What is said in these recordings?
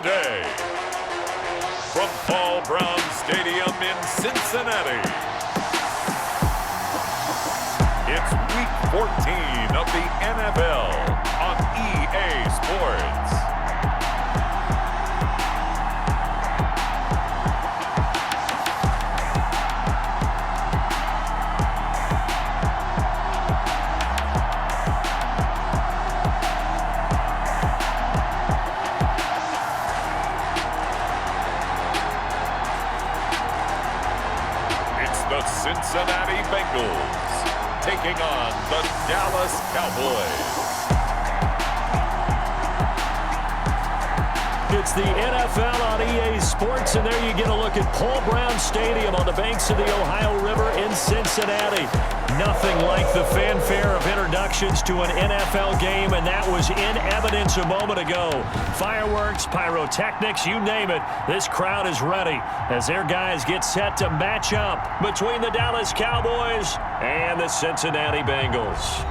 today. From Paul Brown Stadium in Cincinnati, it's Week 14 of the NFL on EA Sports. The Cincinnati Bengals taking on the Dallas Cowboys. It's the NFL on EA Sports, and there you get a look at Paul Brown Stadium on the banks of the Ohio River in Cincinnati. Nothing like the fanfare of introductions to an NFL game, and that was in evidence a moment ago. Fireworks, pyrotechnics, you name it. This crowd is ready as their guys get set to match up between the Dallas Cowboys and the Cincinnati Bengals.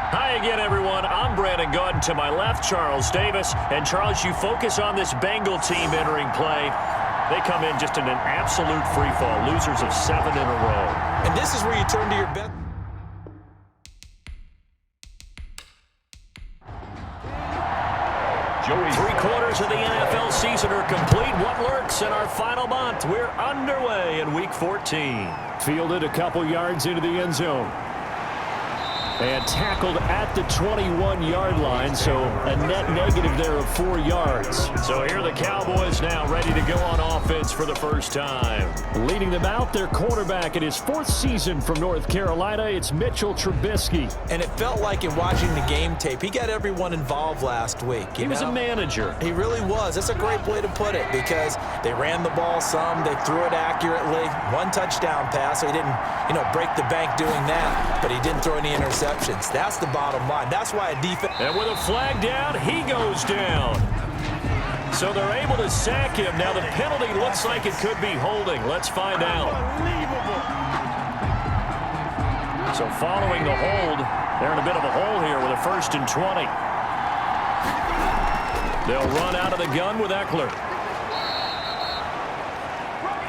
Hi again, everyone. I'm Brandon Gautin. To my left, Charles Davis. And, Charles, you focus on this Bengal team entering play. They come in just in an absolute free-fall, losers of 7 in a row. And this is where you turn to your bet. Three-quarters of the NFL season are complete. What lurks in our final month? We're underway in Week 14. Fielded a couple yards into the end zone. And tackled at the 21-yard line, so a net negative there of 4 yards. So here are the Cowboys now ready to go on offense for the first time. Leading them out, their quarterback in his 4th season from North Carolina, it's Mitchell Trubisky. And it felt like in watching the game tape, he got everyone involved last week. He was a manager. He really was. That's a great way to put it because they ran the ball some, they threw it accurately. 1 touchdown pass, so he didn't, break the bank doing that, but he didn't throw any interceptions. That's the bottom line. That's why a defense... And with a flag down, he goes down. So they're able to sack him. Now the penalty looks like it could be holding. Let's find out. So following the hold, they're in a bit of a hole here with a 1st and 20. They'll run out of the gun with Eckler.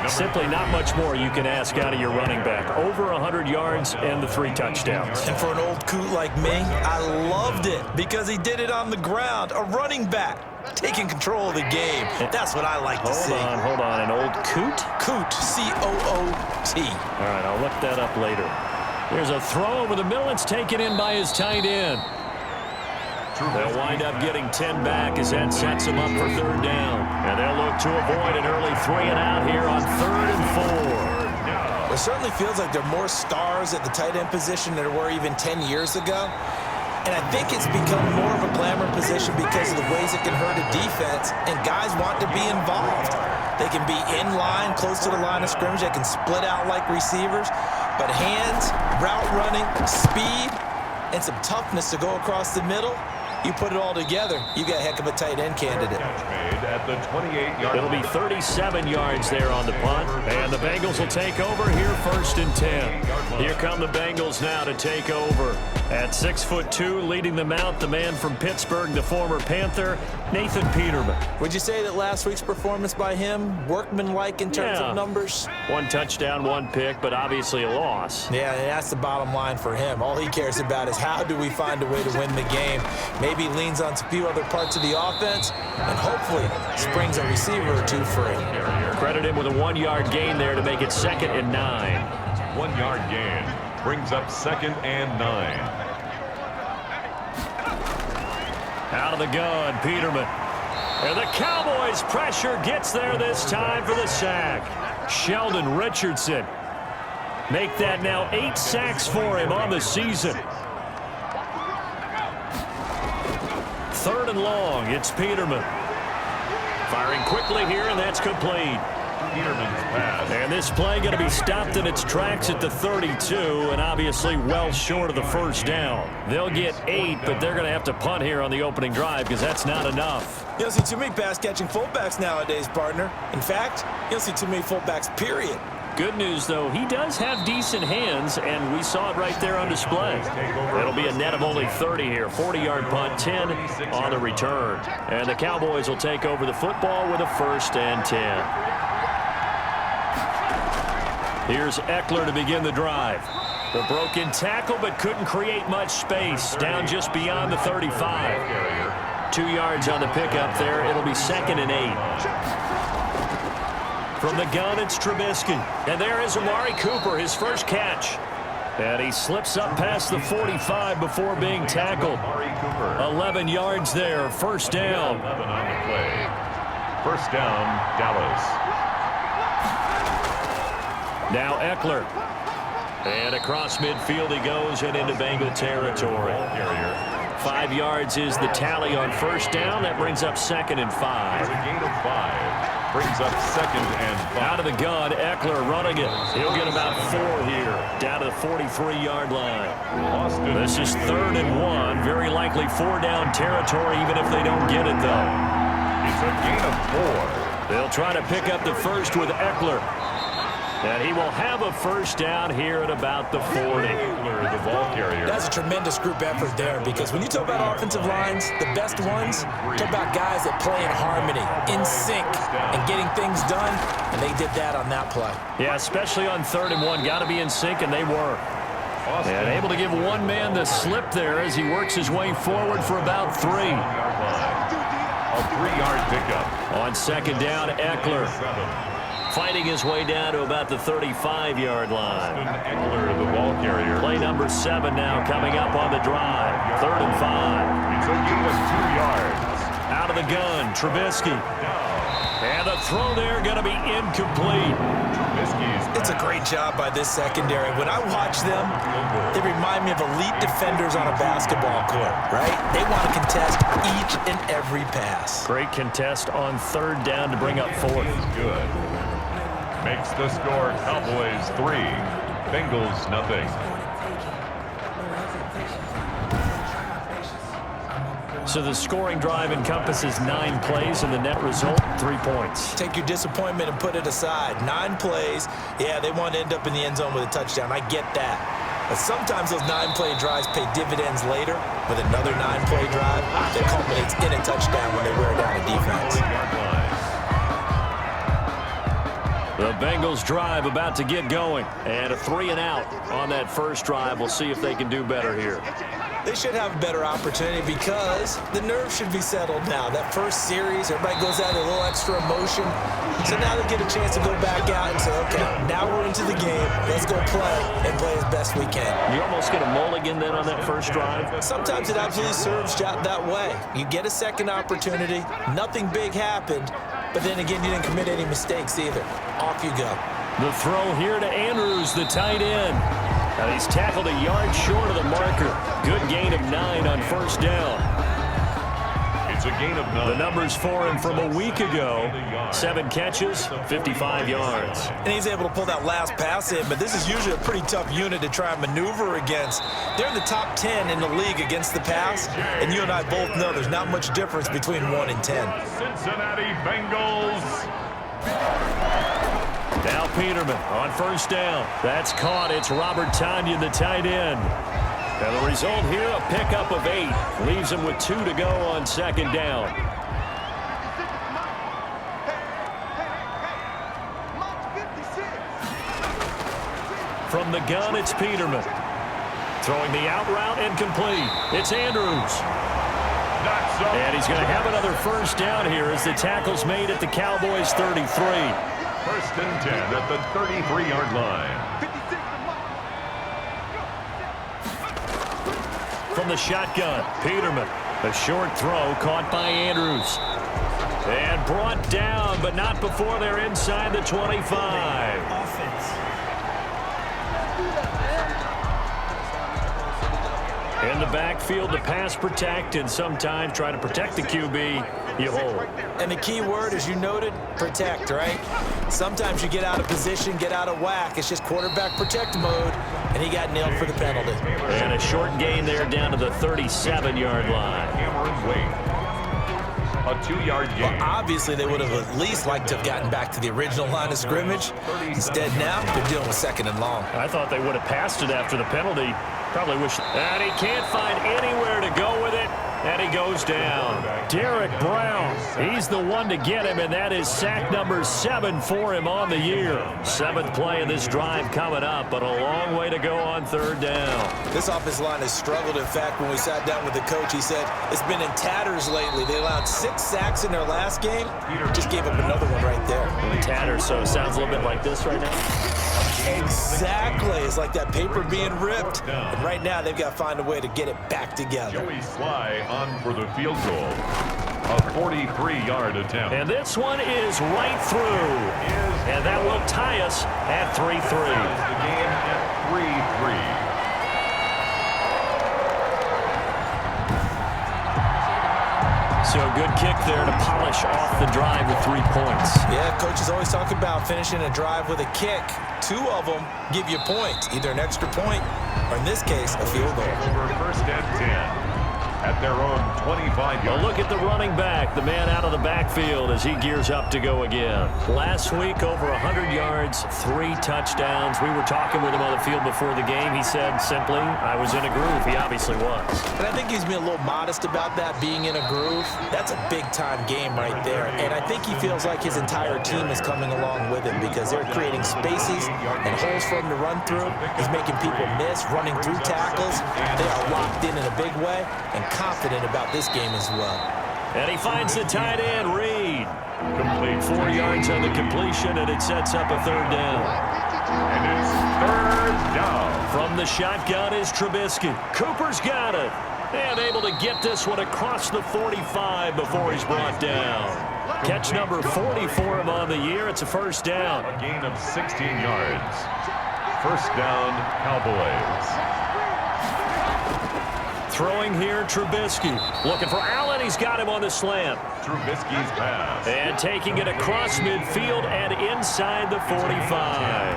Simply not much more you can ask out of your running back. Over 100 yards and the 3 touchdowns. And for an old coot like me, I loved it because he did it on the ground. A running back taking control of the game. That's what I like to see. Hold on. An old coot? Coot, C-O-O-T. All right, I'll look that up later. There's a throw over the middle. It's taken in by his tight end. They'll wind up getting 10 back as that sets them up for 3rd down. And they'll look to avoid an early 3-and-out here on 3rd and 4. It certainly feels like there are more stars at the tight end position than there were even 10 years ago. And I think it's become more of a glamour position because of the ways it can hurt a defense, and guys want to be involved. They can be in line, close to the line of scrimmage. They can split out like receivers. But hands, route running, speed, and some toughness to go across the middle, you put it all together, you got a heck of a tight end candidate. It'll be 37 yards there on the punt, and the Bengals will take over here 1st and 10. Here come the Bengals now to take over. At 6'2", leading them out, the man from Pittsburgh, the former Panther, Nathan Peterman. Would you say that last week's performance by him, workmanlike in terms of numbers? 1 touchdown, 1 pick, but obviously a loss. Yeah, and that's the bottom line for him. All he cares about is how do we find a way to win the game. Maybe he leans on a few other parts of the offense, and hopefully springs a receiver or 2 free. Credit him with a 1-yard gain there to make it 2nd and 9. 1-yard gain brings up 2nd and 9. Out of the gun, Peterman. And the Cowboys' pressure gets there this time for the sack. Sheldon Richardson. Make that now 8 sacks for him on the season. 3rd and long, it's Peterman. Firing quickly here, and that's complete. Peterman's pass. And this play going to be stopped in its tracks at the 32, and obviously well short of the 1st down. They'll get 8, but they're going to have to punt here on the opening drive because that's not enough. You don't see too many pass-catching fullbacks nowadays, partner. In fact, you don't see too many fullbacks, period. Good news, though, he does have decent hands, and we saw it right there on display. It'll be a net of only 30 here. 40-yard punt, 10 on the return. And the Cowboys will take over the football with a 1st and 10. Here's Eckler to begin the drive. The broken tackle, but couldn't create much space. Down just beyond the 35. 2 yards on the pickup there. It'll be 2nd and 8. From the gun, it's Trubisky. And there is Amari Cooper, his first catch. And he slips up past the 45 before being tackled. 11 yards there, 1st down. 11 on the play. 1st down, Dallas. Now Eckler. And across midfield he goes and into Bengal territory. 5 yards is the tally on 1st down. That brings up 2nd and 5. It's a gain of 5. Brings up 2nd and 5. Out of the gun, Eckler running it. He'll get about 4 here, down to the 43-yard line. Austin. This is 3rd and 1. Very likely 4-down territory, even if they don't get it, though. It's a gain of 4. They'll try to pick up the first with Eckler. And he will have a 1st down here at about the 40. The ball carrier. That's a tremendous group effort there, because when you talk about offensive lines, the best ones, talk about guys that play in harmony, in sync, and getting things done, and they did that on that play. Yeah, especially on 3rd and 1. Got to be in sync, and they were. And able to give one man the slip there as he works his way forward for about 3. A 3-yard pickup. On 2nd down, Eckler. Fighting his way down to about the 35-yard line. Eckler, the ball carrier. Play number 7 now coming up on the drive. 3rd and 5. It's a gain of 2 yards. Out of the gun, Trubisky. And the throw there going to be incomplete. It's a great job by this secondary. When I watch them, they remind me of elite defenders on a basketball court, right? They want to contest each and every pass. Great contest on 3rd down to bring up 4th. Good. Makes the score Cowboys 3, Bengals nothing. So the scoring drive encompasses 9 plays, and the net result, 3 points. Take your disappointment and put it aside. 9 plays, yeah, they want to end up in the end zone with a touchdown. I get that. But sometimes those 9-play drives pay dividends later with another 9-play drive that culminates in a touchdown when they wear down a defense. The Bengals drive about to get going, and a 3-and-out on that first drive. We'll see if they can do better here. They should have a better opportunity because the nerves should be settled now. That first series, everybody goes out with a little extra emotion. So now they get a chance to go back out and say, okay, now we're into the game. Let's go play and play as best we can. You almost get a mulligan then on that first drive? Sometimes it absolutely serves that way. You get a second opportunity. Nothing big happened. But then again, you didn't commit any mistakes either. Off you go. The throw here to Andrews, the tight end. And he's tackled a yard short of the marker. Good gain of 9 on 1st down. It's a gain of 9. The numbers for him from a week ago. 7 catches, 55 yards. And he's able to pull that last pass in, but this is usually a pretty tough unit to try and maneuver against. They're in the top 10 in the league against the pass, and you and I both know there's not much difference between 1 and 10. Cincinnati Bengals. Now Peterman on 1st down. That's caught. It's Robert Tonyan, the tight end. And the result here, a pickup of 8. Leaves him with 2 to go on 2nd down. From the gun, it's Peterman. Throwing the out route and complete. It's Andrews. And he's going to have another 1st down here as the tackle's made at the Cowboys 33. 1st and 10 at the 33-yard line. From the shotgun, Peterman. A short throw caught by Andrews. And brought down, but not before they're inside the 25. In the backfield to pass protect, and sometimes try to protect the QB, you hold. And the key word, as you noted, protect, right? Sometimes you get out of position, get out of whack. It's just quarterback protect mode, and he got nailed for the penalty. And a short gain there down to the 37-yard line. Cameron Wade. A 2-yard gain. Well, obviously, they would have at least liked to have gotten back to the original line of scrimmage. Instead, now they're dealing with 2nd and long. I thought they would have passed it after the penalty. Probably wish. And he can't find anywhere to go with it. And he goes down. Derek Brown, he's the one to get him, and that is sack number 7 for him on the year. 7th play of this drive coming up, but a long way to go on 3rd down. This offensive line has struggled. In fact, when we sat down with the coach, he said it's been in tatters lately. They allowed 6 sacks in their last game. Just gave up another one right there. Tatters, so it sounds a little bit like this right now. Exactly. It's like that paper being ripped. And right now, they've got to find a way to get it back together. Joey Sly on for the field goal. A 43-yard attempt. And this one is right through. And that will tie us at 3-3. The game at 3-3. So a good kick there to polish off the drive with 3 points. Yeah, coaches always talk about finishing a drive with a kick. 2 of them give you points, either an extra point or, in this case, a field goal. Over 1st and 10. At their own 25-yard. Well, look at the running back, the man out of the backfield as he gears up to go again. Last week, over 100 yards, 3 touchdowns. We were talking with him on the field before the game. He said simply, I was in a groove. He obviously was. And I think he's being a little modest about that, being in a groove. That's a big-time game right there. And I think he feels like his entire team is coming along with him because they're creating spaces and holes for him to run through. He's making people miss, running through tackles. They are locked in a big way and confident about this game as well. And he finds the tight end, Reed. Complete 4 yards on the completion, and it sets up a 3rd down. And it's 3rd down. From the shotgun is Trubisky. Cooper's got it. And able to get this one across the 45 before he's brought down. Catch number 40 for him on the year. It's a 1st down. A gain of 16 yards. 1st down, Cowboys. Throwing here, Trubisky. Looking for Allen. He's got him on the slant. Trubisky's pass. And taking it across midfield and inside the 45.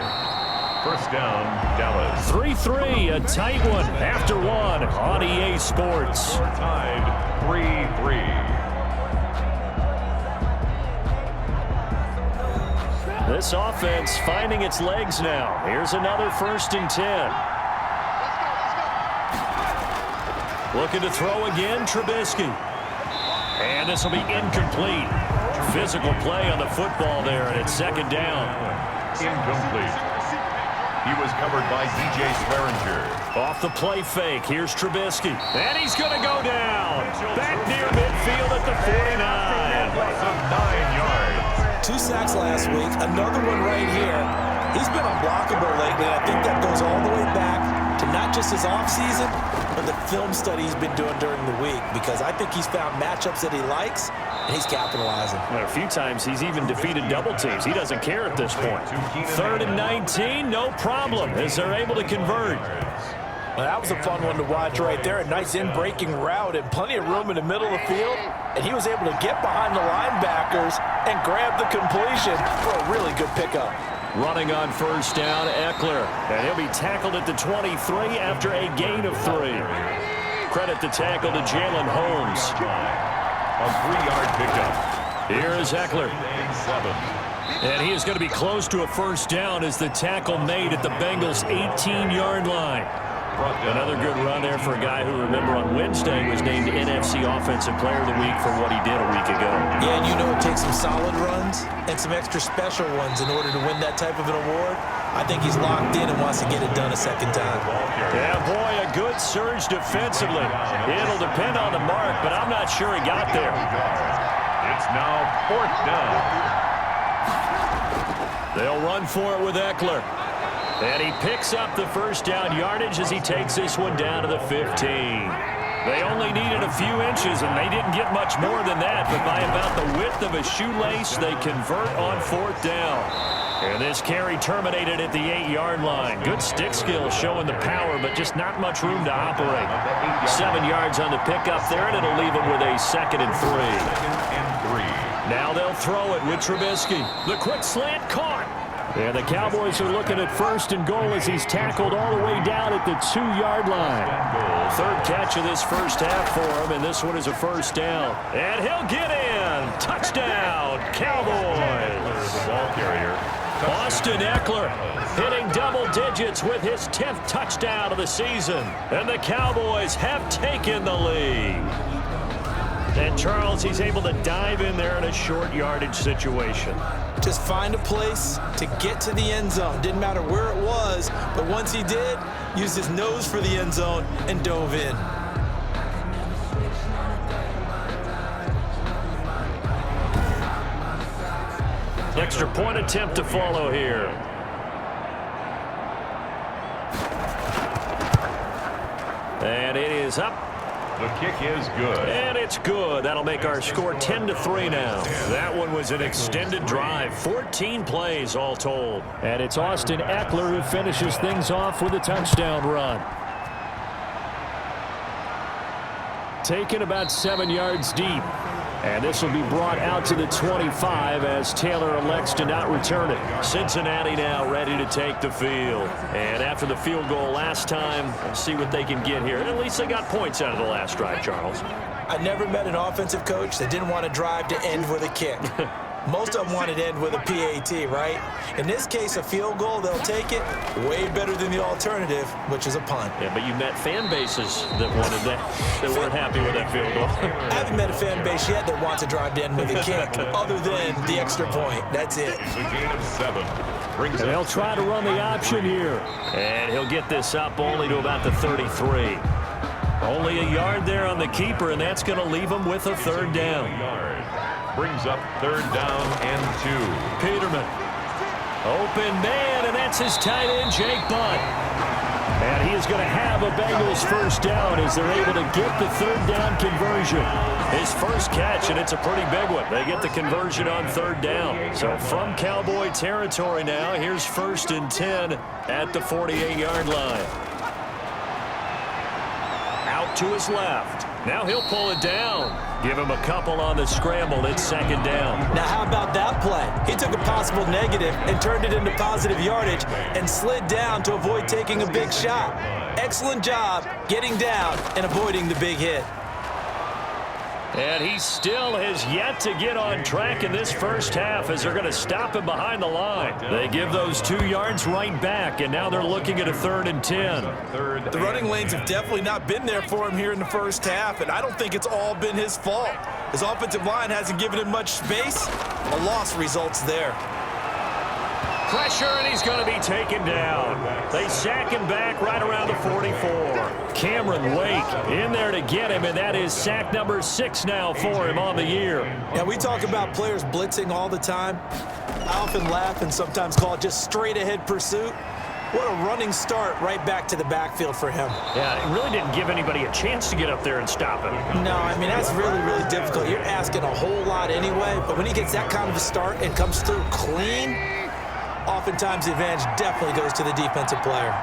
1st down, Dallas. 3-3, a tight one after 1 on EA Sports. We're tied 3-3. This offense finding its legs now. Here's another 1st and 10. Looking to throw again, Trubisky. And this will be incomplete. Physical play on the football there, and it's 2nd down. Incomplete. He was covered by DJ Swearinger. Off the play fake, here's Trubisky. And he's going to go down. Back near midfield at the 49. Loss of 9 yards. 2 sacks last week, another one right here. He's been unblockable lately, and I think that goes all the way back to not just his offseason, but the film study he's been doing during the week, because I think he's found matchups that he likes, and he's capitalizing. Well, a few times he's even defeated double teams. He doesn't care at this point. 3rd and 19, no problem, as they're able to convert. Well, that was a fun one to watch right there. A nice in-breaking route and plenty of room in the middle of the field, and he was able to get behind the linebackers and grab the completion for a really good pickup. Running on 1st down, Eckler. And he'll be tackled at the 23 after a gain of 3. Credit the tackle to Jalen Holmes. A 3-yard pickup. Here is Eckler. And he is going to be close to a 1st down as the tackle made at the Bengals' 18-yard line. Another good run there for a guy who, remember, on Wednesday was named NFC Offensive Player of the Week for what he did a week ago. Yeah, and you know it takes some solid runs and some extra special ones in order to win that type of an award. I think he's locked in and wants to get it done a 2nd time. Yeah, boy, a good surge defensively. It'll depend on the mark, but I'm not sure he got there. It's now 4th down. They'll run for it with Eckler. And he picks up the 1st down yardage as he takes this one down to the 15. They only needed a few inches, and they didn't get much more than that. But by about the width of a shoelace, they convert on 4th down. And this carry terminated at the 8-yard line. Good stick skill showing the power, but just not much room to operate. 7 yards on the pickup there, and it'll leave him with a 2nd and 3. Now they'll throw it with Trubisky. The quick slant caught. And the Cowboys are looking at 1st and goal as he's tackled all the way down at the 2-yard line. Third catch of this first half for him, and this one is a first down. And he'll get in. Touchdown, Cowboys. The ball carrier. Austin Eckler hitting double digits with his 10th touchdown of the season. And the Cowboys have taken the lead. And Charles, he's able to dive in there in a short yardage situation. Just find a place to get to the end zone. Didn't matter where it was, but once he did, used his nose for the end zone and dove in. Extra point attempt to follow here. And it is up. The kick is good. And it's good. That'll make our score 10-3 now. That one was an extended drive. 14 plays all told. And it's Austin Eckler who finishes things off with a touchdown run. Taken about 7 yards deep. And this will be brought out to the 25 as Taylor elects to not return it. Cincinnati now ready to take the field. And after the field goal last time, we'll see what they can get here. And at least they got points out of the last drive, Charles. I never met an offensive coach that didn't want to drive to end with a kick. Most of them wanted to end with a PAT, right? In this case, a field goal, they'll take it. Way better than the alternative, which is a punt. Yeah, but you met fan bases that wanted that, that weren't happy with that field goal. I haven't met a fan base yet that wants to drive to end with a kick, other than the extra point. That's it. It's a gain of 7. And they'll try to run the option here. And he'll get this up only to about the 33. Only a yard there on the keeper, and that's going to leave him with a third down. Brings up third down and 2. Peterman. Open man, and that's his tight end, Jake Butt. And he is going to have a Bengals first down as they're able to get the third down conversion. His first catch, and it's a pretty big one. They get the conversion on third down. So from Cowboy territory now, here's 1st and 10 at the 48-yard line. Out to his left. Now he'll pull it down. Give him a couple on the scramble. It's 2nd down. Now how about that play? He took a possible negative and turned it into positive yardage and slid down to avoid taking a big shot. Excellent job getting down and avoiding the big hit. And he still has yet to get on track in this first half as they're going to stop him behind the line. They give those 2 yards right back, and now they're looking at a 3rd and 10. The running lanes have definitely not been there for him here in the first half, and I don't think it's all been his fault. His offensive line hasn't given him much space. A loss results there. Pressure, and he's going to be taken down. They sack him back right around the 44. Cameron Wake in there to get him, and that is sack number 6 now for him on the year. Yeah, we talk about players blitzing all the time. I often laugh and sometimes call it just straight-ahead pursuit. What a running start right back to the backfield for him. Yeah, it really didn't give anybody a chance to get up there and stop him. No, I mean, that's really, really difficult. You're asking a whole lot anyway, but when he gets that kind of a start and comes through clean, oftentimes the advantage definitely goes to the defensive player.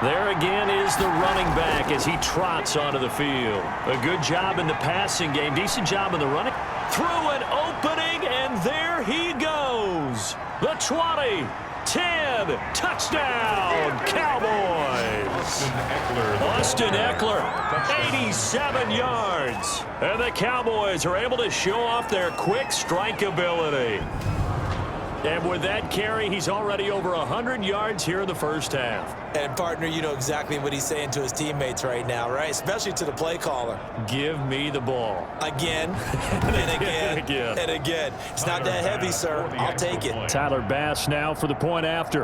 There again is the running back as he trots onto the field. A good job in the passing game. Decent job in the running. Through an opening, and there he goes. The 20, 10, touchdown, Cowboys. Austin Eckler, 87 yards. And the Cowboys are able to show off their quick strike ability. And with that carry, he's already over 100 yards here in the first half. And, partner, you know exactly what he's saying to his teammates right now, right? Especially to the play caller. Give me the ball. Again, and again, and again. It's not that heavy, sir. I'll take it. Tyler Bass now for the point after.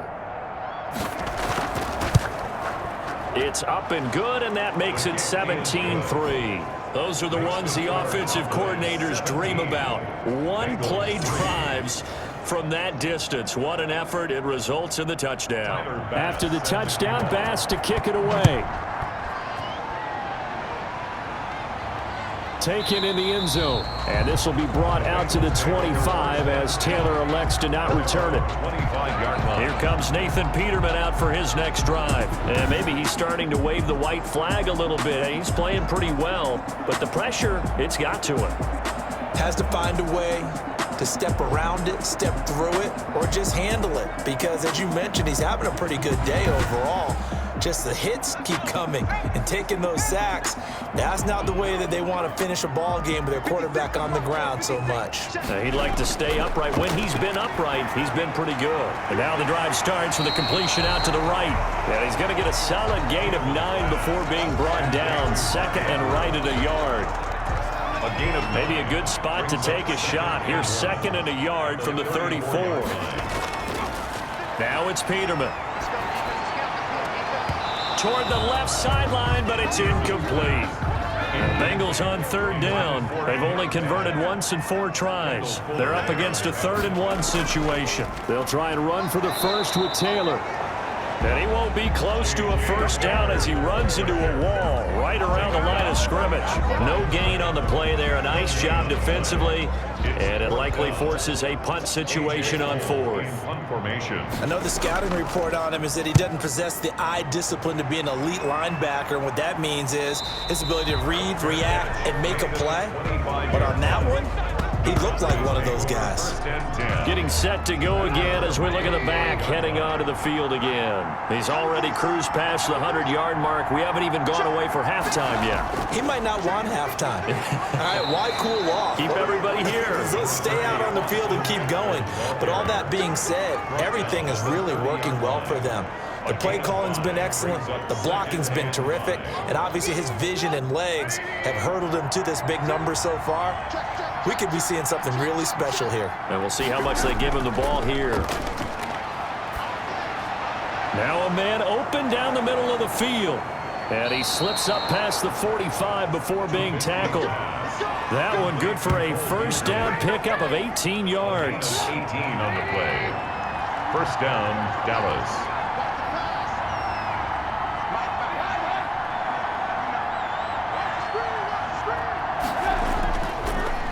It's up and good, and that makes it 17-3. Those are the ones the offensive coordinators dream about. One-play drives from that distance. What an effort. It results in the touchdown. After the touchdown, Bass to kick it away. Taken in the end zone. And this will be brought out to the 25 as Taylor elects to not return it. 25-yard line. Here comes Nathan Peterman out for his next drive. And maybe he's starting to wave the white flag a little bit. He's playing pretty well, but the pressure, it's got to him. Has to find a way to step around it, step through it, or just handle it. Because, as you mentioned, he's having a pretty good day overall. Just the hits keep coming and taking those sacks. That's not the way that they want to finish a ball game with their quarterback on the ground so much. He'd like to stay upright. When he's been upright, he's been pretty good. And now the drive starts with a completion out to the right. And he's going to get a solid gain of 9 before being brought down. Second and right at a yard. A gain of maybe a good spot to take a shot. Here's second and a yard from the 34. Now it's Peterman. Toward the left sideline, but it's incomplete. Bengals on third down. They've only converted once in 4 tries. They're up against a 3rd and 1 situation. They'll try and run for the first with Taylor. And he won't be close to a first down as he runs into a wall right around the line of scrimmage. No gain on the play there. A nice job defensively. And it likely forces a punt situation on 4th. I know the scouting report on him is that he doesn't possess the eye discipline to be an elite linebacker. And what that means is his ability to read, react, and make a play. But on that one, he looked like one of those guys. Getting set to go again as we look at the back, heading onto the field again. He's already cruised past the 100-yard mark. We haven't even gone away for halftime yet. He might not want halftime. All right, why cool off? Keep everybody here. Let's stay out on the field and keep going. But all that being said, everything is really working well for them. The play calling's been excellent. The blocking's been terrific. And obviously his vision and legs have hurdled him to this big number so far. We could be seeing something really special here. And we'll see how much they give him the ball here. Now a man open down the middle of the field. And he slips up past the 45 before being tackled. That one good for a first down pickup of 18 yards. 18 on the play. First down, Dallas.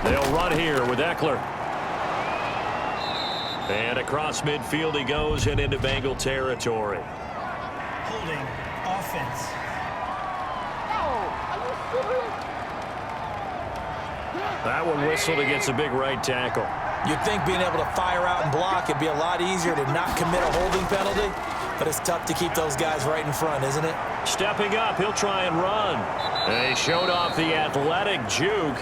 They'll run here with Eckler. And across midfield he goes and into Bengal territory. Holding offense. That one whistled against a big right tackle. You'd think being able to fire out and block it'd be a lot easier to not commit a holding penalty, but it's tough to keep those guys right in front, isn't it? Stepping up, he'll try and run. And he showed off the athletic juke.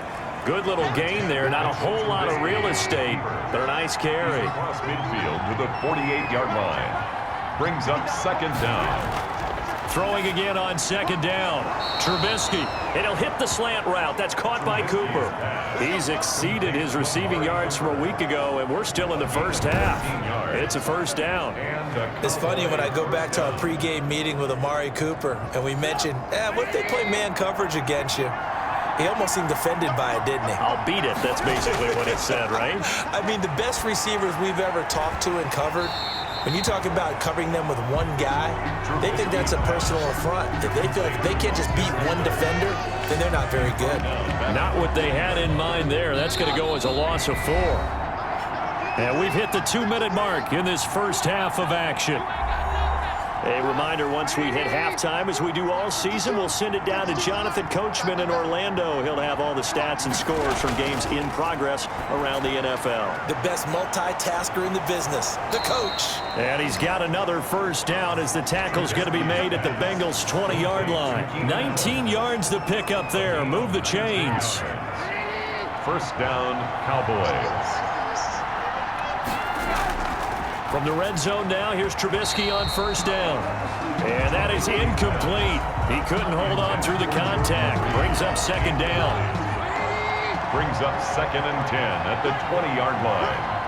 Good little gain there. Not a whole lot of real estate, but a nice carry. Across midfield to the 48-yard line. Brings up second down. Throwing again on second down. Trubisky, and he'll hit the slant route. That's caught by Cooper. He's exceeded his receiving yards from a week ago, and we're still in the first half. It's a first down. It's funny when I go back to our pregame meeting with Amari Cooper, and we mentioned, what if they play man coverage against you? He almost seemed offended by it, didn't he? I'll beat it. That's basically what it said, right? I mean, the best receivers we've ever talked to and covered, when you talk about covering them with one guy, they think that's a personal affront. If they feel like they can't just beat one defender, then they're not very good. Not what they had in mind there. That's going to go as a loss of 4. And we've hit the 2-minute mark in this first half of action. A reminder, once we hit halftime, as we do all season, we'll send it down to Jonathan Coachman in Orlando. He'll have all the stats and scores from games in progress around the NFL. The best multitasker in the business, the coach. And he's got another first down as the tackle's going to be made at the Bengals' 20-yard line. 19 yards to pick up there. Move the chains. First down, Cowboys. From the red zone now, here's Trubisky on first down. And that is incomplete. He couldn't hold on through the contact. Brings up second down. Brings up second and 10 at the 20-yard line.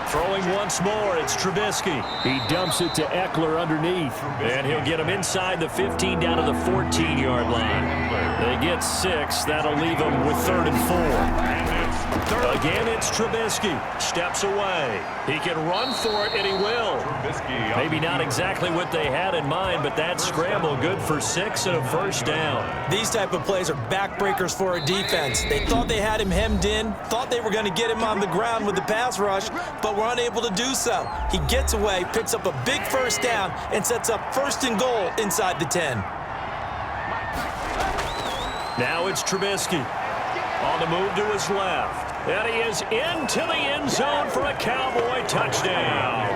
Throwing once more, it's Trubisky. He dumps it to Eckler underneath. And he'll get him inside the 15 down to the 14-yard line. They get 6. That'll leave them with 3rd and 4. Again, it's Trubisky. Steps away. He can run for it, and he will. Maybe not exactly what they had in mind, but that scramble good for 6 and a first down. These type of plays are backbreakers for a defense. They thought they had him hemmed in, thought they were going to get him on the ground with the pass rush, but were unable to do so. He gets away, picks up a big first down, and sets up 1st and goal inside the 10. Now it's Trubisky. On the move to his left. And he is into the end zone for a Cowboy touchdown.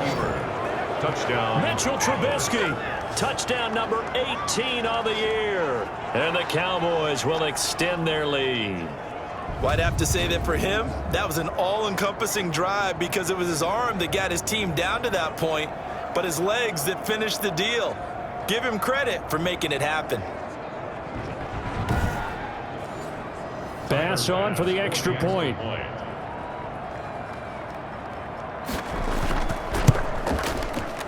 Touchdown. Mitchell Trubisky, touchdown number 18 on the year. And the Cowboys will extend their lead. Well, I'd have to say that for him, that was an all-encompassing drive because it was his arm that got his team down to that point, but his legs that finished the deal. Give him credit for making it happen. Pass on for the extra point.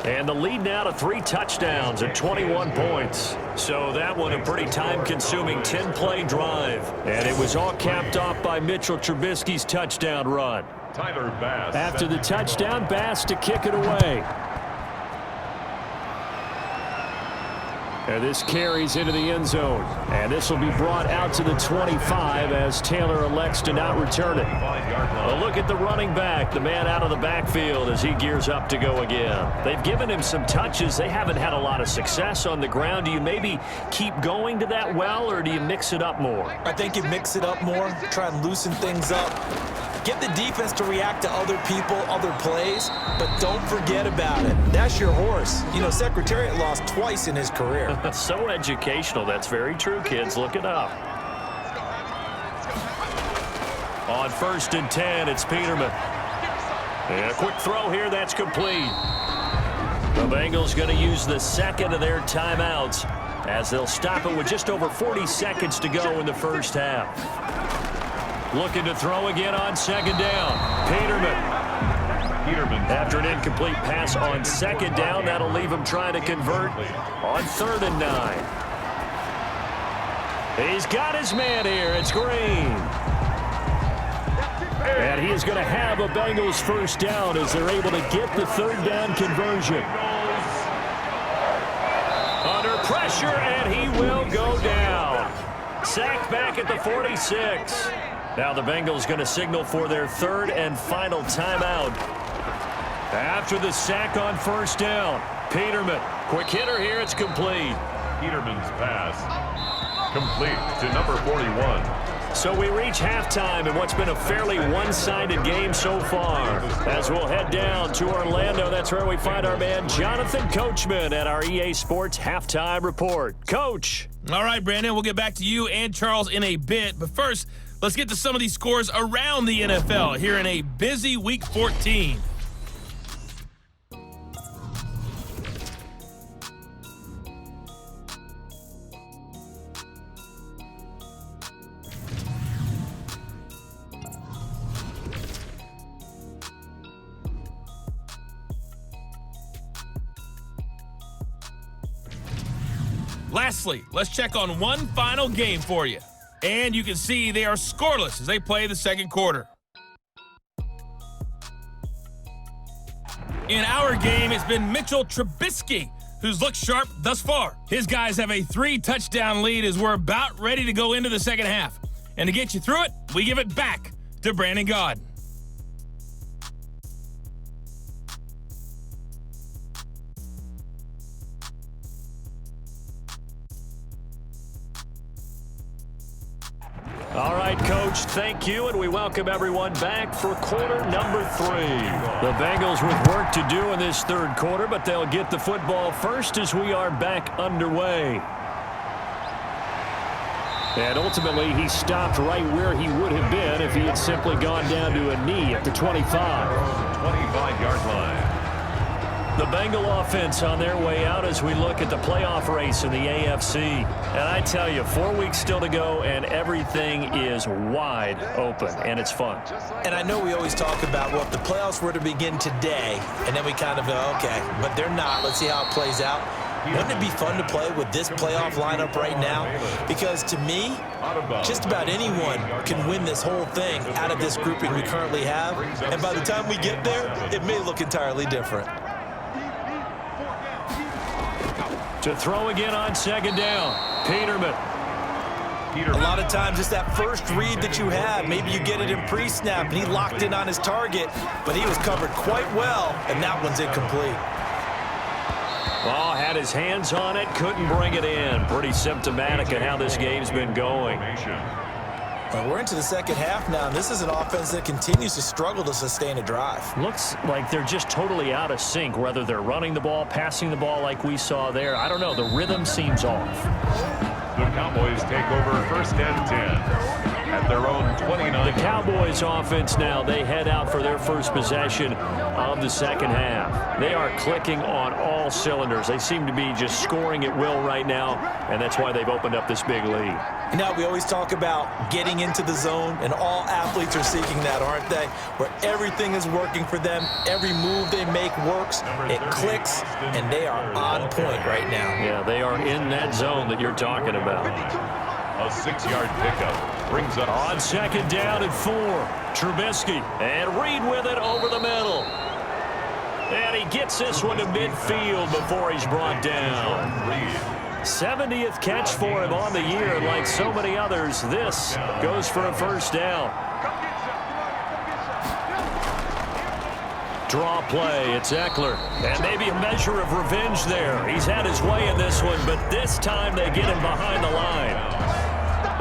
And the lead now to 3 touchdowns at 21 points. So that one a pretty time-consuming 10-play drive. And it was all capped off by Mitchell Trubisky's touchdown run. Tyler Bass. After the touchdown, Bass to kick it away. And this carries into the end zone. And this will be brought out to the 25 as Taylor elects to not return it. A look at the running back, the man out of the backfield as he gears up to go again. They've given him some touches. They haven't had a lot of success on the ground. Do you maybe keep going to that well, or do you mix it up more? I think you mix it up more, try and loosen things up. Get the defense to react to other people, other plays, but don't forget about it. That's your horse. You know, Secretariat lost twice in his career. So educational. That's very true, kids. Look it up. On 1st and 10, it's Peterman. And a quick throw here. That's complete. The Bengals going to use the second of their timeouts as they'll stop it with just over 40 seconds to go in the first half. Looking to throw again on 2nd down. Peterman. After an incomplete pass on 2nd down, that'll leave him trying to convert on 3rd and 9. He's got his man here. It's Green. And he is going to have a Bengals first down as they're able to get the 3rd down conversion. Under pressure, and he will go down. Sacked back at the 46. Now the Bengals going to signal for their 3rd and final timeout. After the sack on 1st down, Peterman. Quick hitter here, it's complete. Peterman's pass. Complete to number 41. So we reach halftime in what's been a fairly one-sided game so far. As we'll head down to Orlando, that's where we find our man Jonathan Coachman at our EA Sports Halftime Report. Coach. All right, Brandon, we'll get back to you and Charles in a bit. But first, let's get to some of these scores around the NFL here in a busy Week 14. Lastly, let's check on one final game for you. And you can see they are scoreless as they play the 2nd quarter. In our game, it's been Mitchell Trubisky who's looked sharp thus far. His guys have a 3-touchdown lead as we're about ready to go into the 2nd half. And to get you through it, we give it back to Brandon Gaud. All right, Coach, thank you, and we welcome everyone back for quarter number 3. The Bengals with work to do in this 3rd quarter, but they'll get the football first as we are back underway. And ultimately, he stopped right where he would have been if he had simply gone down to a knee at the 25. 25-yard line. The Bengal offense on their way out as we look at the playoff race in the AFC. And I tell you, 4 weeks still to go, and everything is wide open, and it's fun. And I know we always talk about, well, if the playoffs were to begin today, and then we kind of go, okay, but they're not. Let's see how it plays out. Wouldn't it be fun to play with this playoff lineup right now? Because to me, just about anyone can win this whole thing out of this grouping we currently have. And by the time we get there, it may look entirely different. To throw again on 2nd down, Peterman. A lot of times it's that first read that you have. Maybe you get it in pre-snap, and he locked in on his target, but he was covered quite well, and that one's incomplete. Well, had his hands on it, couldn't bring it in. Pretty symptomatic of how this game's been going. Well, we're into the second half now, and this is an offense that continues to struggle to sustain a drive. Looks like they're just totally out of sync, whether they're running the ball, passing the ball like we saw there. I don't know. The rhythm seems off. The Cowboys take over first and 10 at their own 29. The Cowboys offense now, they head out for their first possession of the second half. They are clicking on all cylinders. They seem to be just scoring at will right now, and that's why they've opened up this big lead. You know, we always talk about getting into the zone, and all athletes are seeking that, aren't they? Where everything is working for them. Every move they make works. It clicks, and they are on point right now. Yeah, they are in that zone that you're talking about. A 6-yard pickup brings up on second down and 4. Trubisky, and Reed with it over the middle. And he gets this one to midfield before he's brought down. 70th catch for him on the year, and like so many others, this goes for a first down. Draw play, it's Eckler, and maybe a measure of revenge there. He's had his way in this one, but this time they get him behind the line.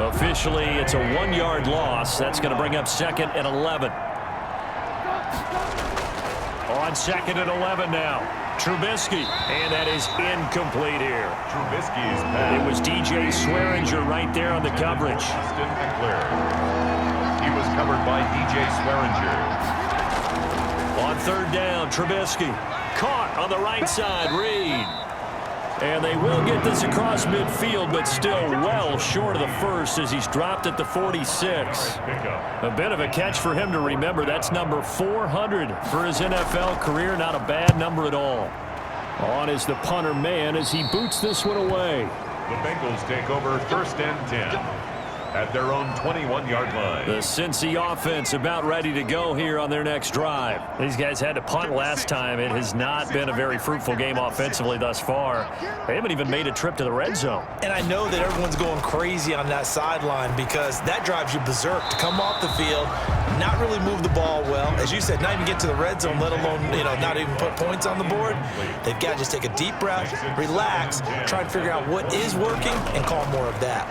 Officially, it's a 1-yard loss. That's going to bring up second and 11. On second and 11 now. Trubisky, and that is incomplete here. Trubisky's pass. It was DJ Swearinger right there on the coverage. He was covered by DJ Swearinger. On third down, Trubisky caught on the right side, Reed. And they will get this across midfield, but still well short of the first as he's dropped at the 46. A bit of a catch for him to remember. That's number 400 for his NFL career. Not a bad number at all. On is the punter man as he boots this one away. The Bengals take over first and 10 at their own 21-yard line. The Cincy offense about ready to go here on their next drive. These guys had to punt last time. It has not been a very fruitful game offensively thus far. They haven't even made a trip to the red zone. And I know that everyone's going crazy on that sideline because that drives you berserk to come off the field, not really move the ball well. As you said, not even get to the red zone, let alone, not even put points on the board. They've got to just take a deep breath, relax, try and figure out what is working and call more of that.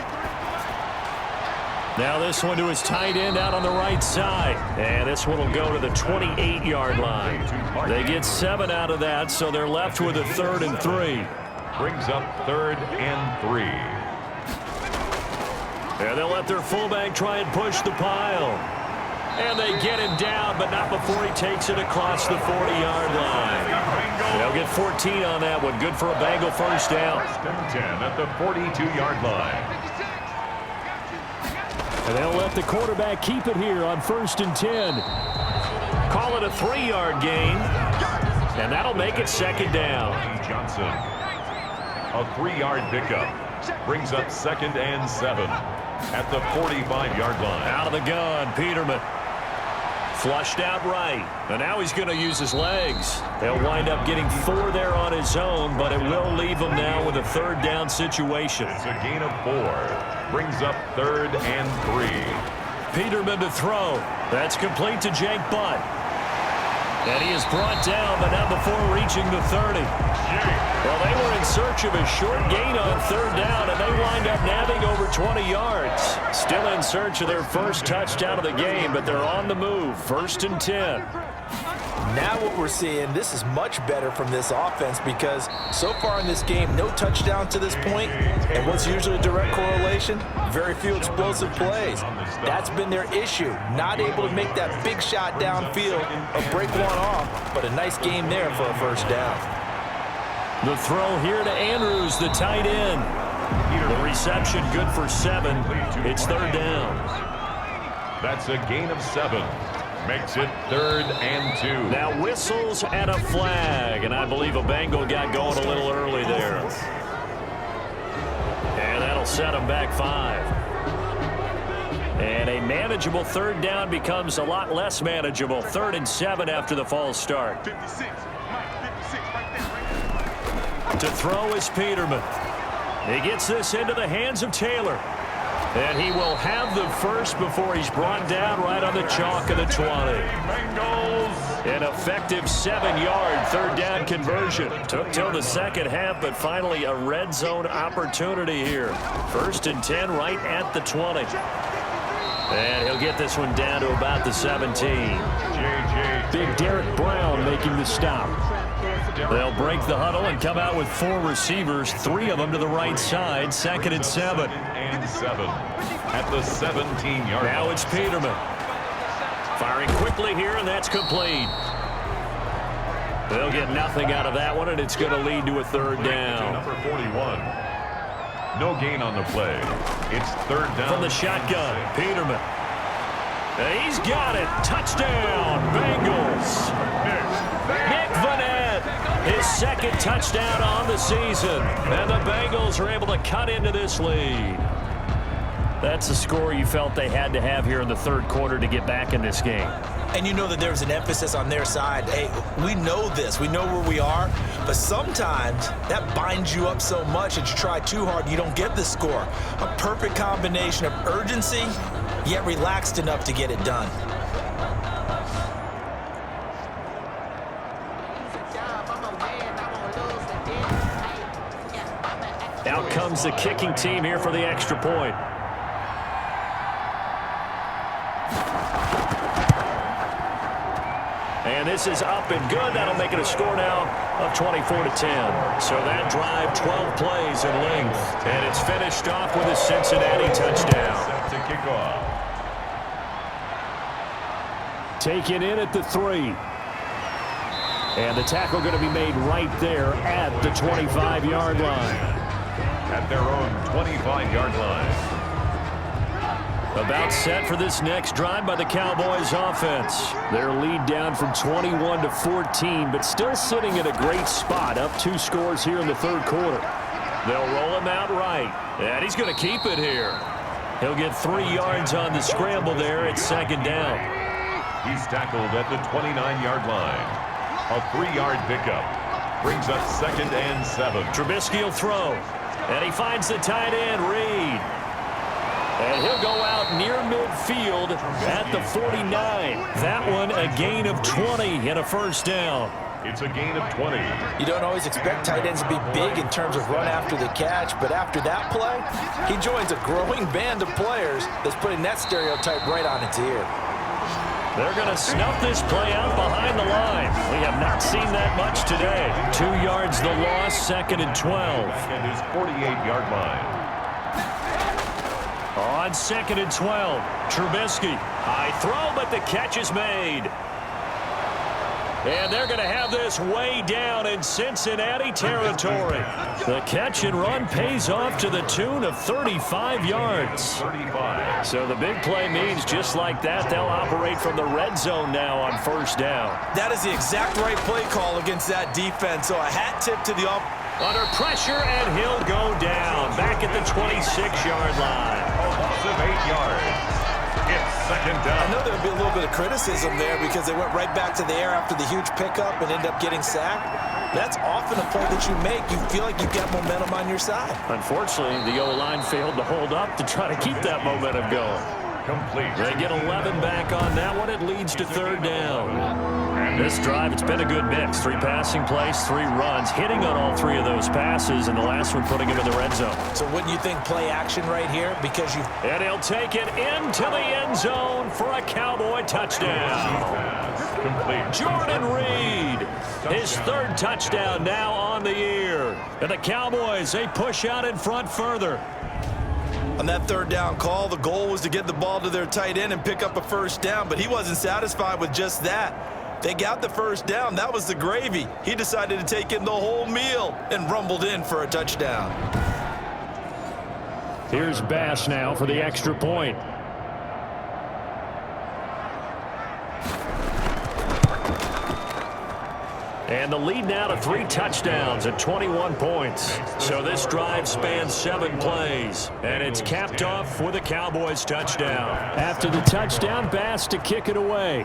Now this one to his tight end out on the right side. And this one will go to the 28-yard line. They get 7 out of that, so they're left with a 3rd and 3. Brings up 3rd and 3. And they'll let their fullback try and push the pile. And they get him down, but not before he takes it across the 40-yard line. They'll get 14 on that one. Good for a Bengal first down. First and 10 at the 42-yard line. And they'll let the quarterback keep it here on 1st and 10. Call it a 3-yard gain. And that'll make it second down. Johnson. A 3-yard pickup. Brings up 2nd and 7 at the 45-yard line. Out of the gun, Peterman. Flushed out right. And now he's going to use his legs. He'll wind up getting 4 there on his own, but it will leave him now with a 3rd down situation. It's a gain of 4. Brings up 3rd and 3. Peterman to throw. That's complete to Jake Butt. And he is brought down, but not before reaching the 30. Well, they were in search of a short gain on 3rd down, and they wind up nabbing over 20 yards. Still in search of their first touchdown of the game, but they're on the move. 1st and 10. Now what we're seeing, this is much better from this offense because so far in this game, no touchdown to this point, and what's usually a direct correlation? Very few explosive plays. That's been their issue. Not able to make that big shot downfield or break one off, but a nice game there for a first down. The throw here to Andrews, the tight end. The reception good for 7. It's 3rd down. That's a gain of 7. Makes it 3rd and 2. Now whistles and a flag, and I believe a Bengal got going a little early there. And that'll set him back 5. And a manageable 3rd down becomes a lot less manageable. 3rd and 7 after the false start. To throw is Peterman. He gets this into the hands of Taylor. And he will have the first before he's brought down right on the chalk of the 20. Bengals. An effective 7-yard 3rd down conversion. Took till the second half, but finally a red zone opportunity here. 1st and 10 right at the 20. And he'll get this one down to about the 17. Big Derek Brown making the stop. They'll break the huddle and come out with 4 receivers, 3 of them to the right side, 2nd and 7. And 7 at the 17-yard line. Now it's Peterman. Firing quickly here, and that's complete. They'll get nothing out of that one, and it's going to lead to a 3rd down. Number 41. No gain on the play. It's 3rd down. From the shotgun, Peterman. He's got it. Touchdown, Bengals. Nick Vanette, his 2nd touchdown on the season. And the Bengals are able to cut into this lead. That's a score you felt they had to have here in the 3rd quarter to get back in this game. And you know that there's an emphasis on their side. Hey, we know this. We know where we are. But sometimes that binds you up so much that you try too hard and you don't get the score. A perfect combination of urgency, yet relaxed enough to get it done. Out comes the kicking team here for the extra point. And this is up and good. That'll make it a score now of 24-10. So that drive, 12 plays in length. And it's finished off with a Cincinnati touchdown. Set to kick off. Taken in at the 3. And the tackle going to be made right there at the 25-yard line. At their own 25-yard line. About set for this next drive by the Cowboys offense. Their lead down from 21-14, but still sitting at a great spot, up 2 scores here in the 3rd quarter. They'll roll him out right, and he's going to keep it here. He'll get 3 yards on the scramble there at 2nd down. He's tackled at the 29-yard line. A 3-yard pickup brings up 2nd and 7. Trubisky will throw, and he finds the tight end, Reed. And he'll go out near midfield at the 49. That one a gain of 20 and a 1st down. It's a gain of 20. You don't always expect tight ends to be big in terms of run after the catch, but after that play, he joins a growing band of players that's putting that stereotype right on its ear. They're going to snuff this play out behind the line. We have not seen that much today. 2 yards the loss, 2nd and 12. And his 48-yard line. On 2nd and 12, Trubisky. High throw, but the catch is made. And they're going to have this way down in Cincinnati territory. The catch and run pays off to the tune of 35 yards. 35. So the big play means just like that, they'll operate from the red zone now on 1st down. That is the exact right play call against that defense. So a hat tip to the under pressure, and he'll go down back at the 26-yard line. A loss of 8 yards. It's 2nd down. I know there'll be a little bit of criticism there because they went right back to the air after the huge pickup and ended up getting sacked. That's often a play that you make. You feel like you've got momentum on your side. Unfortunately, the O-line failed to hold up to try to keep that momentum going. Complete. They get 11 back on that one. It leads to 3rd down. This drive, it's been a good mix. 3 passing plays, 3 runs, hitting on all 3 of those passes, and the last one putting him in the red zone. So wouldn't you think play action right here? Because you... And he'll take it into the end zone for a Cowboy touchdown. Complete. Jordan Reed, his 3rd touchdown now on the year. And the Cowboys, they push out in front further. On that 3rd down call, the goal was to get the ball to their tight end and pick up a 1st down, but he wasn't satisfied with just that. They got the 1st down. That was the gravy. He decided to take in the whole meal and rumbled in for a touchdown. Here's Bass now for the extra point. And the lead now to 3 touchdowns at 21 points. So this drive spans 7 plays. And it's capped off with a Cowboys touchdown. After the touchdown, Bass to kick it away.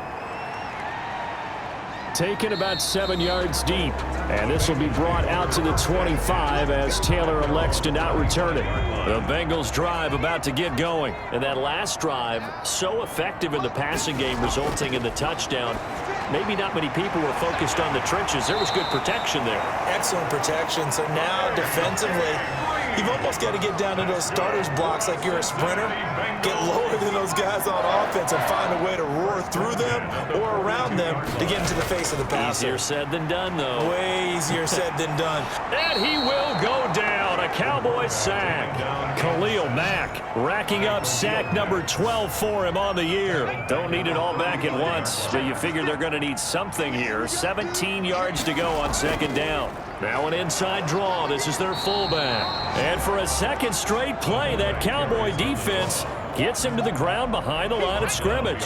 Taken about 7 yards deep. And this will be brought out to the 25 as Taylor elects to not return it. The Bengals drive about to get going. And that last drive, so effective in the passing game, resulting in the touchdown. Maybe not many people were focused on the trenches. There was good protection there. Excellent protection. So now defensively, You've almost got to get down to those starters blocks like you're a sprinter, get lower than those guys on offense and find a way to roar through them or around them to get into the face of the passer. Easier said than done, though. Way easier said than done. And he will go down. A Cowboys sack. Khalil Mack racking up sack number 12 for him on the year. Don't need it all back at once, but you figure they're going to need something here. 17 yards to go on second down. Now an inside draw. This is their fullback. And for a second straight play, that Cowboy defense gets him to the ground behind the line of scrimmage.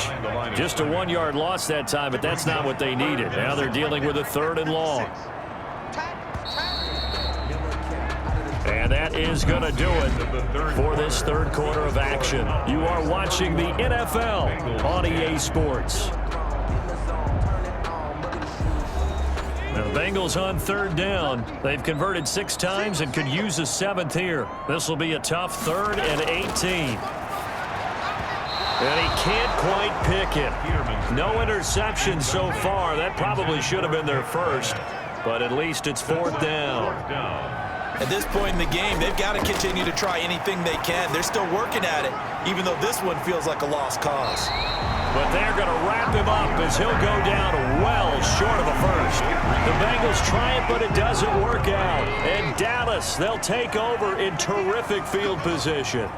Just a 1-yard loss that time, but that's not what they needed. Now they're dealing with a 3rd and long. And that is going to do it for this third quarter of action. You are watching the NFL on EA Sports. The Bengals on 3rd down. They've converted 6 times and could use a 7th here. This will be a tough 3rd and 18. And he can't quite pick it. No interception so far. That probably should have been their first, but at least it's 4th down. At this point in the game, they've got to continue to try anything they can. They're still working at it, even though this one feels like a lost cause. But they're going to wrap him up as he'll go down well short of a first. The Bengals try it, but it doesn't work out. And Dallas, they'll take over in terrific field position.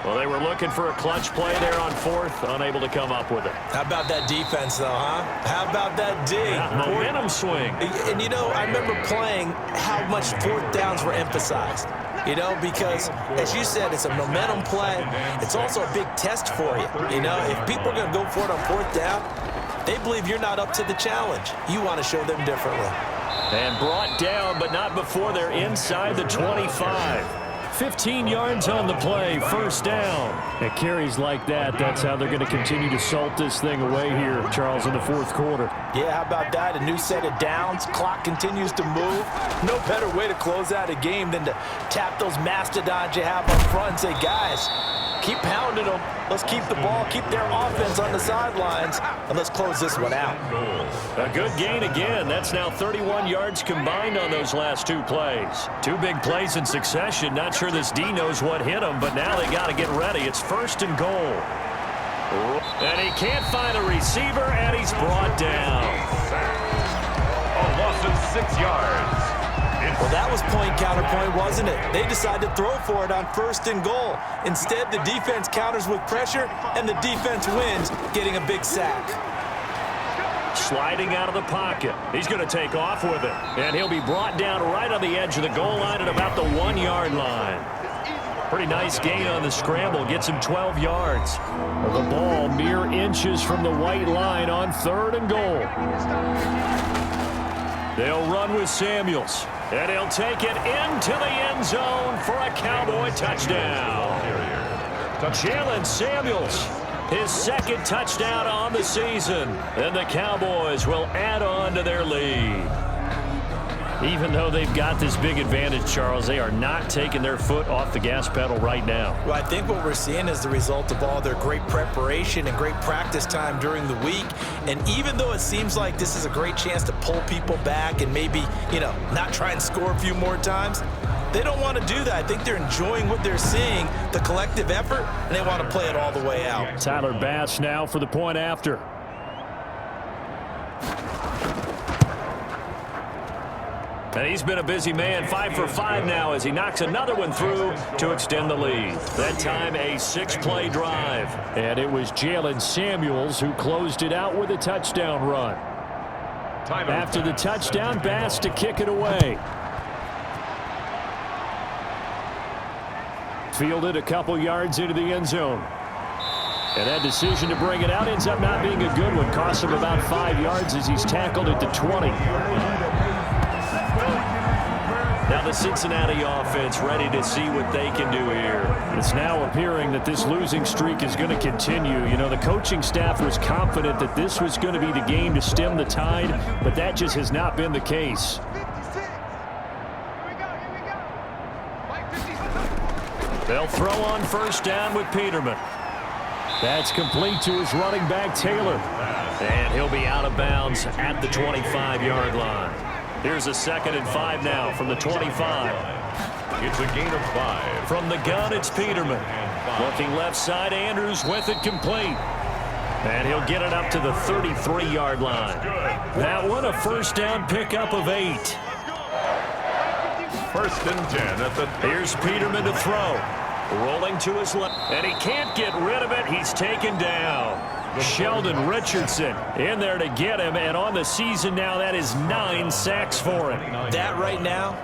Well, they were looking for a clutch play there on 4th, unable to come up with it. How about that defense, though, huh? How about that D? Momentum swing. And, you know, I remember playing how much 4th downs were emphasized. You know, because, as you said, it's a momentum play. It's also a big test for you. You know, if people are going to go for it on 4th down, they believe you're not up to the challenge. You want to show them differently. And brought down, but not before they're inside the 25. 15 yards on the play, 1st down. At carries like that, that's how they're going to continue to salt this thing away here, Charles, in the 4th quarter. Yeah, how about that? A new set of downs. Clock continues to move. No better way to close out a game than to tap those mastodons you have up front and say, guys, keep pounding them. Let's keep the ball, keep their offense on the sidelines, and let's close this one out. A good gain again. That's now 31 yards combined on those last 2 plays. 2 big plays in succession. Not sure this D knows what hit him, but now they got to get ready. It's 1st and goal. And he can't find a receiver, and he's brought down. A loss of 6 yards. Well, that was point counterpoint, wasn't it? They decided to throw for it on 1st and goal. Instead, the defense counters with pressure, and the defense wins, getting a big sack. Sliding out of the pocket. He's going to take off with it. And he'll be brought down right on the edge of the goal line at about the 1-yard line. Pretty nice gain on the scramble. Gets him 12 yards. The ball mere inches from the white line on 3rd and goal. They'll run with Samuels. And he'll take it into the end zone for a Cowboy touchdown. Jalen Samuels, his 2nd touchdown on the season. And the Cowboys will add on to their lead. Even though they've got this big advantage, Charles, they are not taking their foot off the gas pedal right now. Well, I think what we're seeing is the result of all their great preparation and great practice time during the week. And even though it seems like this is a great chance to pull people back and maybe, you know, not try and score a few more times, they don't want to do that. I think they're enjoying what they're seeing, the collective effort, and they want to play it all the way out. Tyler Bass now for the point after. And he's been a busy man, 5 for 5 now as he knocks another one through to extend the lead. That time a 6-play drive. And it was Jalen Samuels who closed it out with a touchdown run. After the touchdown, Bass to kick it away. Fielded a couple yards into the end zone. And that decision to bring it out ends up not being a good one. Costs him about 5 yards as he's tackled at the 20. Now the Cincinnati offense ready to see what they can do here. It's now appearing that this losing streak is going to continue. You know, the coaching staff was confident that this was going to be the game to stem the tide, but that just has not been the case. They'll throw on 1st down with Peterman. That's complete to his running back, Taylor. And he'll be out of bounds at the 25-yard line. Here's a 2nd and 5 now from the 25. It's a gain of 5. From the gun, it's Peterman. Looking left side, Andrews with it complete. And he'll get it up to the 33-yard line. That one, a first down pickup of 8. First and 10 at the... Here's Peterman to throw. Rolling to his left. And he can't get rid of it. He's taken down. Sheldon Richardson in there to get him. And on the season now, that is 9 sacks for him. That right now,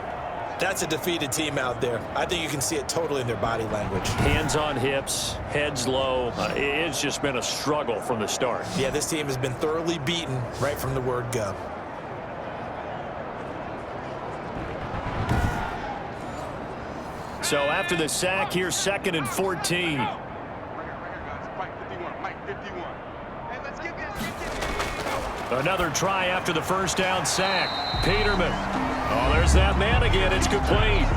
that's a defeated team out there. I think you can see it totally in their body language. Hands on hips, heads low. It's just been a struggle from the start. Yeah, this team has been thoroughly beaten right from the word go. So after the sack, here's 2nd and 14. Another try after the first down sack. Peterman. Oh, there's that man again. It's complete.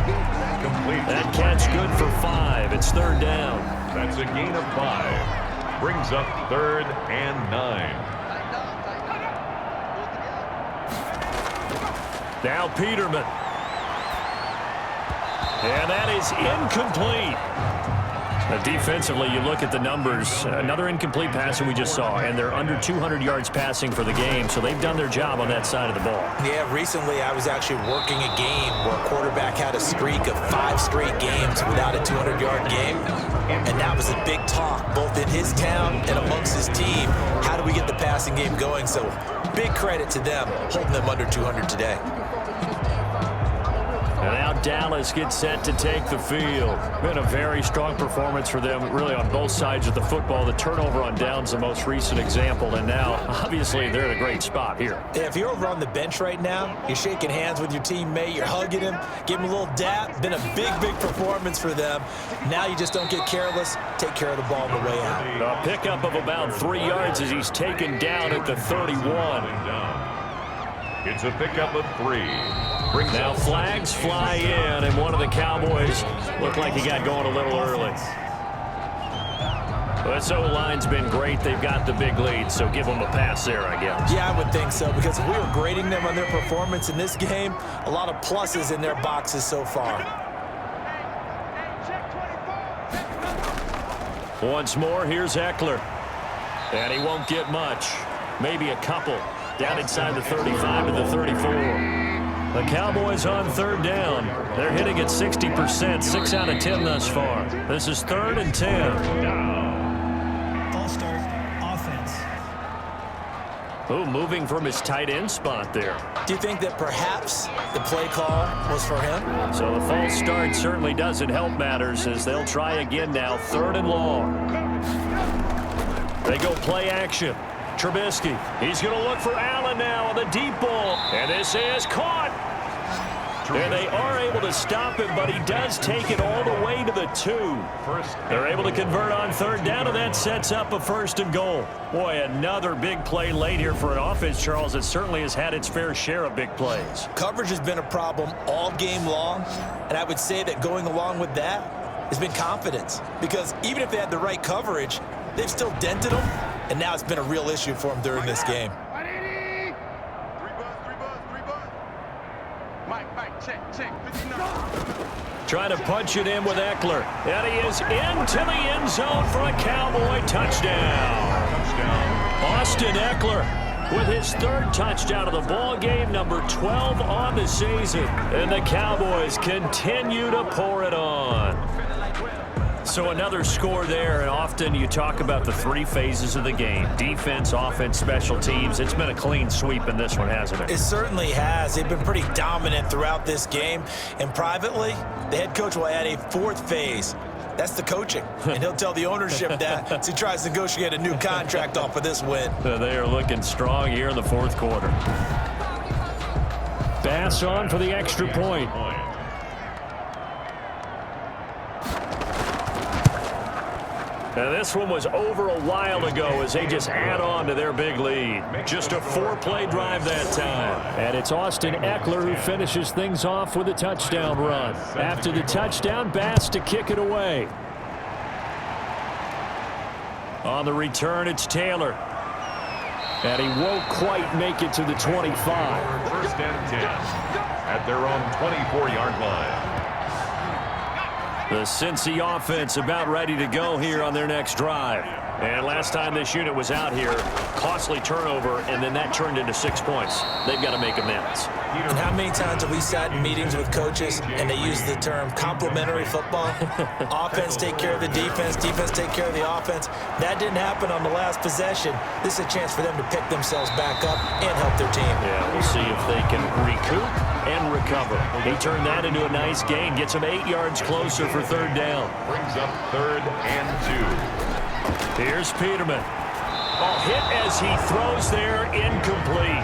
That catch good for 5. It's 3rd down. That's a gain of 5. Brings up 3rd and 9. Now Peterman. And that is incomplete. Defensively, you look at the numbers. Another incomplete passing we just saw, and they're under 200 yards passing for the game, so they've done their job on that side of the ball. Yeah, recently I was actually working a game where a quarterback had a streak of 5 straight games without a 200-yard game, and that was a big talk both in his town and amongst his team. How do we get the passing game going? So big credit to them holding them under 200 today. And now Dallas gets set to take the field. Been a very strong performance for them, really on both sides of the football. The turnover on downs, the most recent example, and now, obviously, they're in a great spot here. Yeah, if you're over on the bench right now, you're shaking hands with your teammate, you're hugging him, give him a little dap. Been a big, big performance for them. Now you just don't get careless. Take care of the ball on the way out. A pickup of about 3 yards as he's taken down at the 31. It's a pickup of 3. Now flags fly in, and one of the Cowboys looked like he got going a little early. This O-line's been great. They've got the big lead, so give them a pass there, I guess. Yeah, I would think so, because if we were grading them on their performance in this game, a lot of pluses in their boxes so far. Once more, here's Eckler. And he won't get much. Maybe a couple. Down inside the 35 to the 34. The Cowboys on 3rd down. They're hitting at 60%, 6 out of 10 thus far. This is 3rd and 10. False start, offense. Oh, moving from his tight end spot there. Do you think that perhaps the play call was for him? So the false start certainly doesn't help matters as they'll try again now, 3rd and long. They go play action. Trubisky, he's going to look for Allen now on the deep ball. And this is caught. And they are able to stop him, but he does take it all the way to the 2. They're able to convert on 3rd down, and that sets up a 1st and goal. Boy, another big play late here for an offense, Charles, that certainly has had its fair share of big plays. Coverage has been a problem all game long, and I would say that going along with that has been confidence. Because even if they had the right coverage, they've still dented them, and now it's been a real issue for them during this game. Trying to punch it in with Eckler. And he is into the end zone for a Cowboy touchdown. Austin Eckler with his 3rd touchdown of the ball game, number 12 on the season. And the Cowboys continue to pour it on. So another score there, and often you talk about the 3 phases of the game. Defense, offense, special teams. It's been a clean sweep in this one, hasn't it? It certainly has. They've been pretty dominant throughout this game. And privately, the head coach will add a 4th phase. That's the coaching. And he'll tell the ownership that as he tries to negotiate a new contract off of this win. They are looking strong here in the 4th quarter. Pass on for the extra point. Now this one was over a while ago as they just add on to their big lead. Just a 4-play drive that time. And it's Austin Eckler who finishes things off with a touchdown run. After the touchdown, Bass to kick it away. On the return, it's Taylor. And he won't quite make it to the 25. 1st and 10 at their own 24-yard line. The Cincy offense about ready to go here on their next drive. And last time this unit was out here, costly turnover, and then that turned into 6 points. They've got to make amends. And how many times have we sat in meetings with coaches and they use the term complementary football? Offense take care of the defense, defense take care of the offense. That didn't happen on the last possession. This is a chance for them to pick themselves back up and help their team. Yeah, we'll see if they can recoup and recover. He turned that into a nice gain, gets him 8 yards closer for third down. Brings up 3rd and 2. Here's Peterman. Oh, hit as he throws there, incomplete.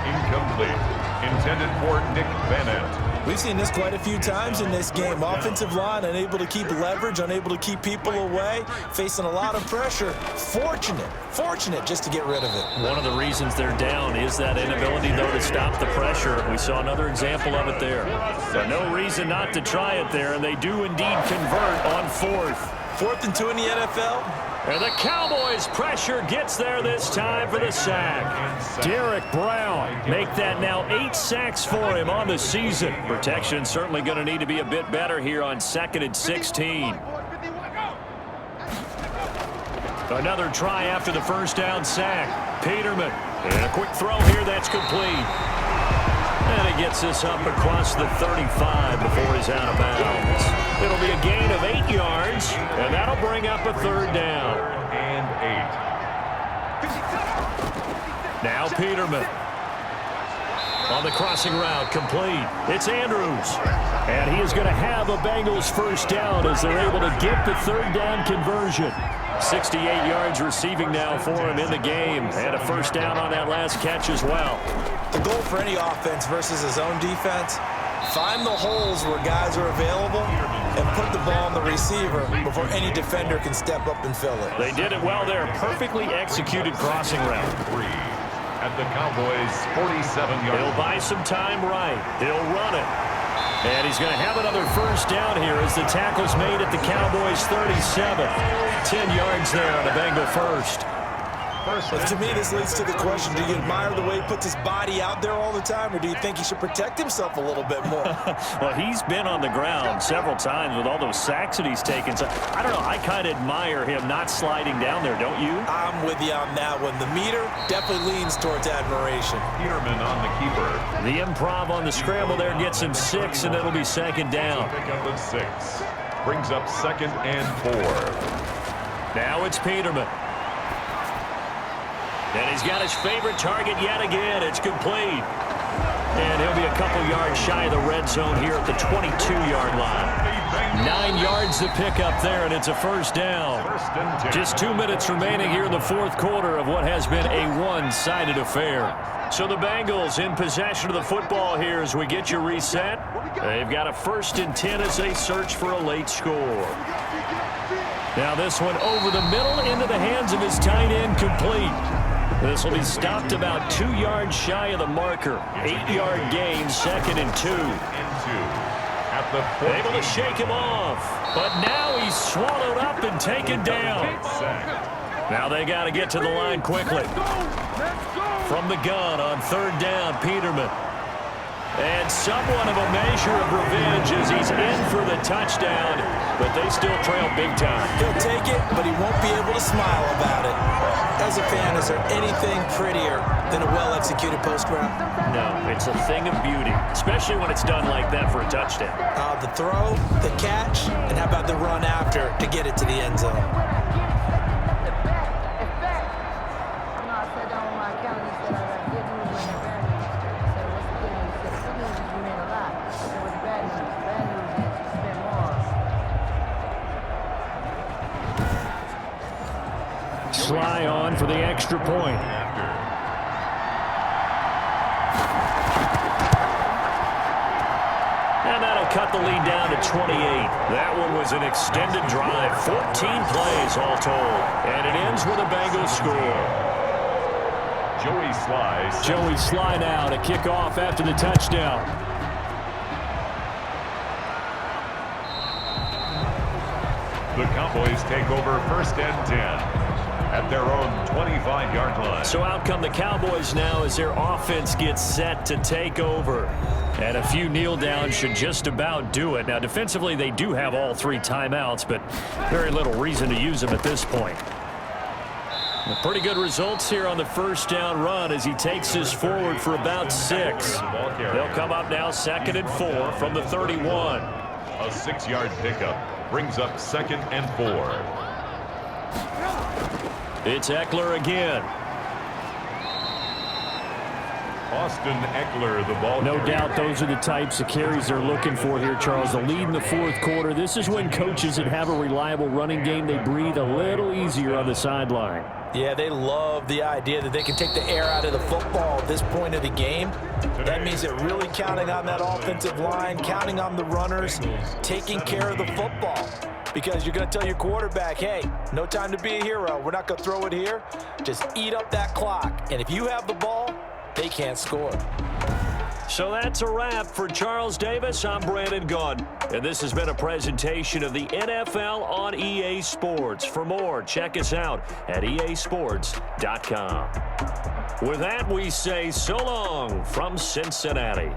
Incomplete. Intended for Nick Bennett. We've seen this quite a few times in this game. Offensive line unable to keep leverage, unable to keep people away, facing a lot of pressure. Fortunate just to get rid of it. One of the reasons they're down is that inability, though, to stop the pressure. We saw another example of it there. But no reason not to try it there, and they do indeed convert on 4th. 4th and 2 in the NFL. And the Cowboys pressure gets there this time for the sack. Derek Brown make that now 8 sacks for him on the season. Protection certainly going to need to be a bit better here on 2nd and 16. Another try after the first down sack. Peterman. And a quick throw here that's complete. And he gets this up across the 35 before he's out of bounds. It'll be a gain of 8 yards, and that'll bring up a 3rd down. And 8. Now Peterman. On the crossing route, complete. It's Andrews. And he is going to have a Bengals first down as they're able to get the 3rd down conversion. 68 yards receiving now for him in the game. And a first down on that last catch as well. The goal for any offense versus his own defense, find the holes where guys are available and put the ball on the receiver before any defender can step up and fill it. They did it well there. Perfectly executed crossing route. 3 at the Cowboys' 47-yard. He'll buy some time right. He'll run it. And he's going to have another first down here as the tackle's made at the Cowboys' 37. 10 yards there on a Bengal first. To me, this leads to the question, do you admire the way he puts his body out there all the time, or do you think he should protect himself a little bit more? Well, he's been on the ground several times with all those sacks that he's taken. So, I don't know, I kind of admire him not sliding down there, don't you? I'm with you on that one. The meter definitely leans towards admiration. Peterman on the keeper. The improv on the scramble there gets him 6, and it'll be 2nd down. Pick up of 6. Brings up 2nd and 4. Now it's Peterman. And he's got his favorite target yet again. It's complete. And he'll be a couple yards shy of the red zone here at the 22-yard line. 9 yards to pick up there, and it's a first down. Just 2 minutes remaining here in the 4th quarter of what has been a one-sided affair. So the Bengals in possession of the football here as we get you reset. They've got a 1st and 10 as they search for a late score. Now this one over the middle into the hands of his tight end, complete. This will be stopped about 2 yards shy of the marker. 8-yard gain, 2nd and 2. At the Able to shake him off, but now he's swallowed up and taken down. Now they got to get to the line quickly. From the gun on 3rd down, Peterman. And somewhat of a measure of revenge as he's in for the touchdown, but they still trail big time. He'll take it, but he won't be able to smile about it. As a fan, is there anything prettier than a well-executed post route? No, it's a thing of beauty, especially when it's done like that for a touchdown. The throw, the catch, and how about the run after to get it to the end zone? Sly on for the extra point. And that'll cut the lead down to 28. That one was an extended drive. 14 plays all told. And it ends with a Bengals score. Joey Sly now to kick off after the touchdown. The Cowboys take over 1st and 10. At their own 25-yard line. So out come the Cowboys now as their offense gets set to take over. And a few kneel downs should just about do it. Now, defensively, they do have all 3 timeouts, but very little reason to use them at this point. Pretty good results here on the first down run as he takes this forward for about 6. They'll come up now 2nd and 4 from the 31. A 6-yard pickup brings up 2nd and 4. It's Eckler again. Austin Eckler, the ball No carrier. doubt those are the types of carries they're looking for here, Charles. The lead in the 4th quarter. This is when coaches that have a reliable running game, they breathe a little easier on the sideline. Yeah, they love the idea that they can take the air out of the football at this point of the game. That means they're really counting on that offensive line, counting on the runners, taking care of the football. Because you're going to tell your quarterback, hey, no time to be a hero. We're not going to throw it here. Just eat up that clock. And if you have the ball, they can't score. So that's a wrap for Charles Davis. I'm Brandon Gunn. And this has been a presentation of the NFL on EA Sports. For more, check us out at easports.com. With that, we say so long from Cincinnati.